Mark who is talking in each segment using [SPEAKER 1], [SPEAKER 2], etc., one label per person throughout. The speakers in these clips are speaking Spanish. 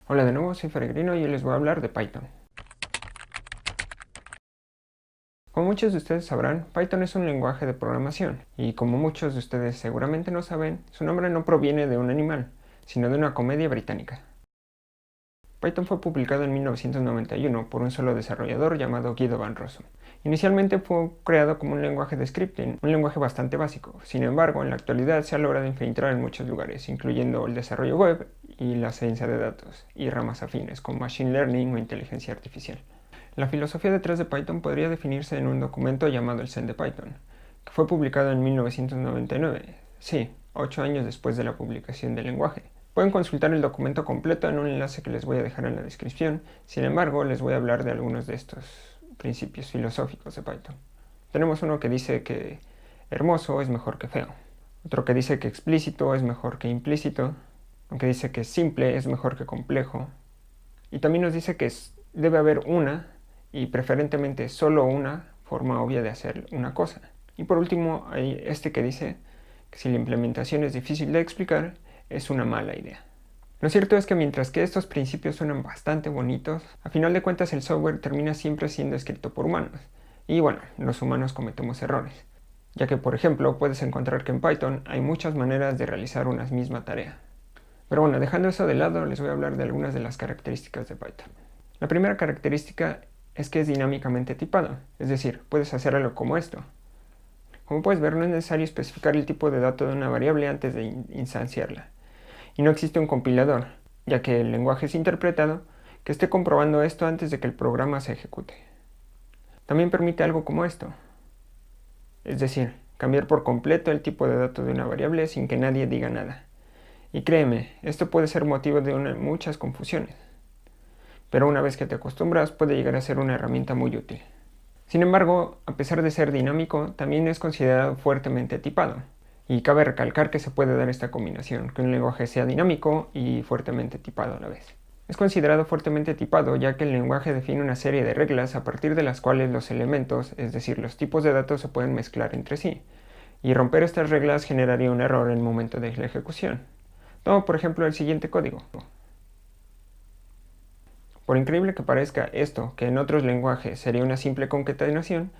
[SPEAKER 1] Hola de nuevo, soy Feregrino y hoy les voy a hablar de Python. Como muchos de ustedes sabrán, Python es un lenguaje de programación, y como muchos de ustedes seguramente no saben, su nombre no proviene de un animal, sino de una comedia británica. Python fue publicado en 1991 por un solo desarrollador llamado Guido van Rossum. Inicialmente fue creado como un lenguaje de scripting, un lenguaje bastante básico. Sin embargo, en la actualidad se ha logrado infiltrar en muchos lugares, incluyendo el desarrollo web y la ciencia de datos, y ramas afines como Machine Learning o inteligencia artificial. La filosofía detrás de Python podría definirse en un documento llamado el Zen de Python, que fue publicado en 1999, sí, 8 años después de la publicación del lenguaje. Pueden consultar el documento completo en un enlace que les voy a dejar en la descripción. Sin embargo, les voy a hablar de algunos de estos principios filosóficos de Python. Tenemos uno que dice que hermoso es mejor que feo, otro que dice que explícito es mejor que implícito, aunque dice que simple es mejor que complejo, y también nos dice que debe haber una, y preferentemente solo una, forma obvia de hacer una cosa. Y por último hay este que dice que si la implementación es difícil de explicar, es una mala idea. Lo cierto es que mientras que estos principios suenan bastante bonitos, a final de cuentas el software termina siempre siendo escrito por humanos. Y bueno, los humanos cometemos errores, ya que por ejemplo puedes encontrar que en Python hay muchas maneras de realizar una misma tarea. Pero bueno, dejando eso de lado, les voy a hablar de algunas de las características de Python. La primera característica es que es dinámicamente tipado, es decir, puedes hacer algo como esto. Como puedes ver, no es necesario especificar el tipo de dato de una variable antes de instanciarla. Y no existe un compilador, ya que el lenguaje es interpretado, que esté comprobando esto antes de que el programa se ejecute. También permite algo como esto, es decir, cambiar por completo el tipo de dato de una variable sin que nadie diga nada. Y créeme, esto puede ser motivo de muchas confusiones, pero una vez que te acostumbras puede llegar a ser una herramienta muy útil. Sin embargo, a pesar de ser dinámico, también es considerado fuertemente tipado. Y cabe recalcar que se puede dar esta combinación, que un lenguaje sea dinámico y fuertemente tipado a la vez. Es considerado fuertemente tipado ya que el lenguaje define una serie de reglas a partir de las cuales los elementos, es decir, los tipos de datos, se pueden mezclar entre sí. Y romper estas reglas generaría un error en el momento de la ejecución. Toma por ejemplo el siguiente código. Por increíble que parezca esto, que en otros lenguajes sería una simple concatenación,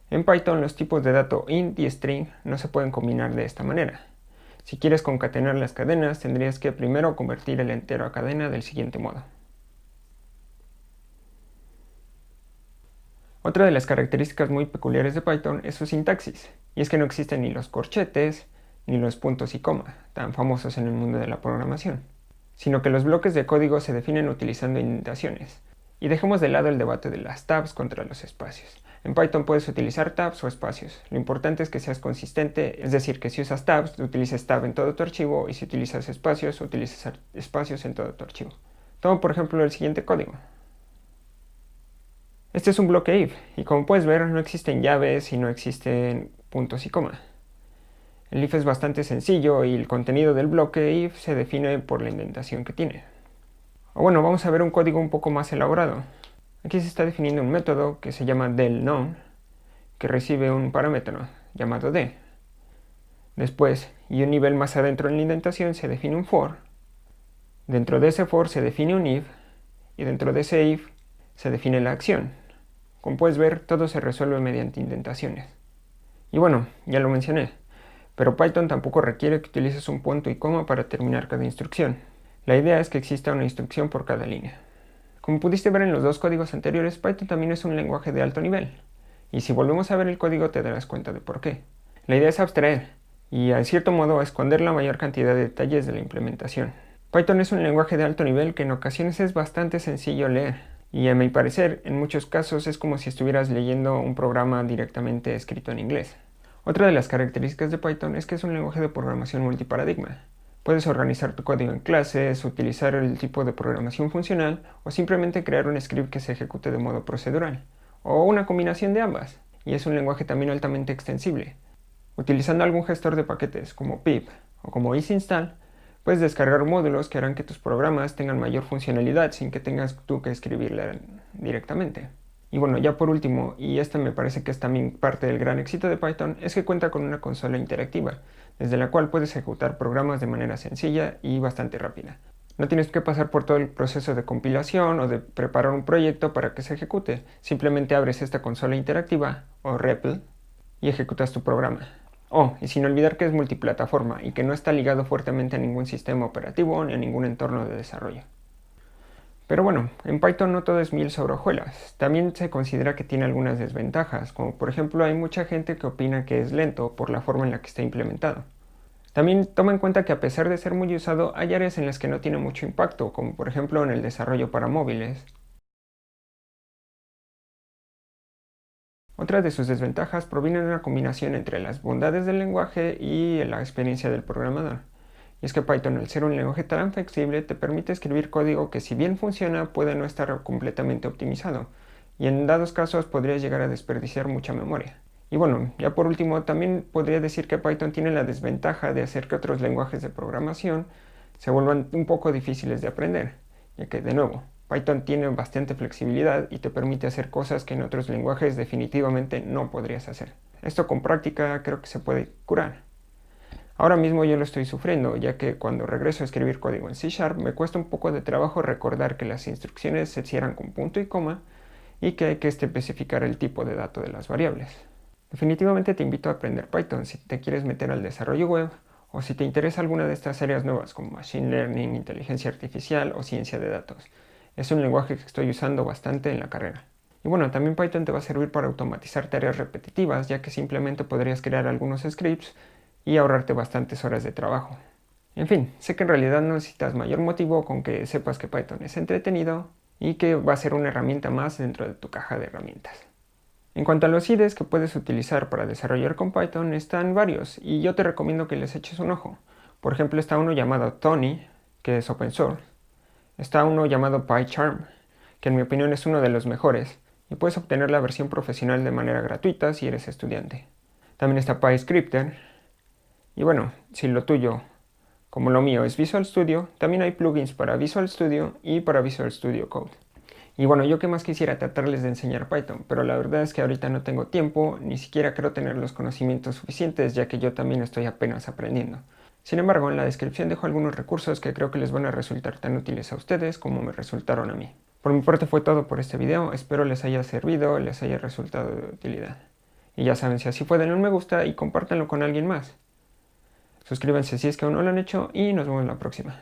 [SPEAKER 1] en Python los tipos de dato int y string no se pueden combinar de esta manera. Si quieres concatenar las cadenas, tendrías que primero convertir el entero a cadena del siguiente modo. Otra de las características muy peculiares de Python es su sintaxis, y es que no existen ni los corchetes ni los puntos y coma, tan famosos en el mundo de la programación, sino que los bloques de código se definen utilizando indentaciones. Y dejemos de lado el debate de las tabs contra los espacios. En Python puedes utilizar tabs o espacios. Lo importante es que seas consistente, es decir, que si usas tabs, utilices tab en todo tu archivo, y si utilizas espacios, utilices espacios en todo tu archivo. Tomo por ejemplo el siguiente código. Este es un bloque if, y como puedes ver no existen llaves y no existen puntos y coma. El if es bastante sencillo y el contenido del bloque if se define por la indentación que tiene. O bueno, vamos a ver un código un poco más elaborado. Aquí se está definiendo un método que se llama delNown, que recibe un parámetro llamado d. Después, y un nivel más adentro en la indentación, se define un for. Dentro de ese for se define un if, y dentro de ese if se define la acción. Como puedes ver, todo se resuelve mediante indentaciones. Y bueno, ya lo mencioné, pero Python tampoco requiere que utilices un punto y coma para terminar cada instrucción. La idea es que exista una instrucción por cada línea. Como pudiste ver en los dos códigos anteriores, Python también es un lenguaje de alto nivel. Y si volvemos a ver el código te darás cuenta de por qué. La idea es abstraer, y a cierto modo esconder la mayor cantidad de detalles de la implementación. Python es un lenguaje de alto nivel que en ocasiones es bastante sencillo leer, y a mi parecer en muchos casos es como si estuvieras leyendo un programa directamente escrito en inglés. Otra de las características de Python es que es un lenguaje de programación multiparadigma. Puedes organizar tu código en clases, utilizar el tipo de programación funcional o simplemente crear un script que se ejecute de modo procedural, o una combinación de ambas, y es un lenguaje también altamente extensible. Utilizando algún gestor de paquetes como pip o como easyinstall, puedes descargar módulos que harán que tus programas tengan mayor funcionalidad sin que tengas tú que escribirla directamente. Y bueno, ya por último, y este me parece que es también parte del gran éxito de Python, es que cuenta con una consola interactiva, desde la cual puedes ejecutar programas de manera sencilla y bastante rápida. No tienes que pasar por todo el proceso de compilación o de preparar un proyecto para que se ejecute. Simplemente abres esta consola interactiva, o REPL, y ejecutas tu programa. Y sin olvidar que es multiplataforma y que no está ligado fuertemente a ningún sistema operativo ni a ningún entorno de desarrollo. Pero bueno, en Python no todo es miel sobre hojuelas. También se considera que tiene algunas desventajas, como por ejemplo hay mucha gente que opina que es lento por la forma en la que está implementado. También toma en cuenta que a pesar de ser muy usado, hay áreas en las que no tiene mucho impacto, como por ejemplo en el desarrollo para móviles. Otra de sus desventajas proviene de una combinación entre las bondades del lenguaje y la experiencia del programador. Y es que Python, al ser un lenguaje tan flexible, te permite escribir código que si bien funciona, puede no estar completamente optimizado, y en dados casos podría llegar a desperdiciar mucha memoria. Y bueno, ya por último, también podría decir que Python tiene la desventaja de hacer que otros lenguajes de programación se vuelvan un poco difíciles de aprender, ya que, de nuevo, Python tiene bastante flexibilidad y te permite hacer cosas que en otros lenguajes definitivamente no podrías hacer. Esto con práctica creo que se puede curar. Ahora mismo yo lo estoy sufriendo, ya que cuando regreso a escribir código en C# me cuesta un poco de trabajo recordar que las instrucciones se cierran con punto y coma y que hay que especificar el tipo de dato de las variables. Definitivamente te invito a aprender Python si te quieres meter al desarrollo web o si te interesa alguna de estas áreas nuevas como Machine Learning, inteligencia artificial o ciencia de datos. Es un lenguaje que estoy usando bastante en la carrera. Y bueno, también Python te va a servir para automatizar tareas repetitivas, ya que simplemente podrías crear algunos scripts y ahorrarte bastantes horas de trabajo. En fin, sé que en realidad no necesitas mayor motivo con que sepas que Python es entretenido y que va a ser una herramienta más dentro de tu caja de herramientas. En cuanto a los IDEs que puedes utilizar para desarrollar con Python, están varios y yo te recomiendo que les eches un ojo. Por ejemplo, está uno llamado Tony, que es open source. Está uno llamado PyCharm, que en mi opinión es uno de los mejores, y puedes obtener la versión profesional de manera gratuita si eres estudiante. También está PyScripter. Y bueno, si lo tuyo, como lo mío, es Visual Studio, también hay plugins para Visual Studio y para Visual Studio Code. Y bueno, yo que más quisiera tratarles de enseñar Python, pero la verdad es que ahorita no tengo tiempo, ni siquiera creo tener los conocimientos suficientes, ya que yo también estoy apenas aprendiendo. Sin embargo, en la descripción dejo algunos recursos que creo que les van a resultar tan útiles a ustedes como me resultaron a mí. Por mi parte fue todo por este video, espero les haya servido, les haya resultado de utilidad. Y ya saben, si así fue, denle un me gusta y compártanlo con alguien más. Suscríbanse si es que aún no lo han hecho y nos vemos en la próxima.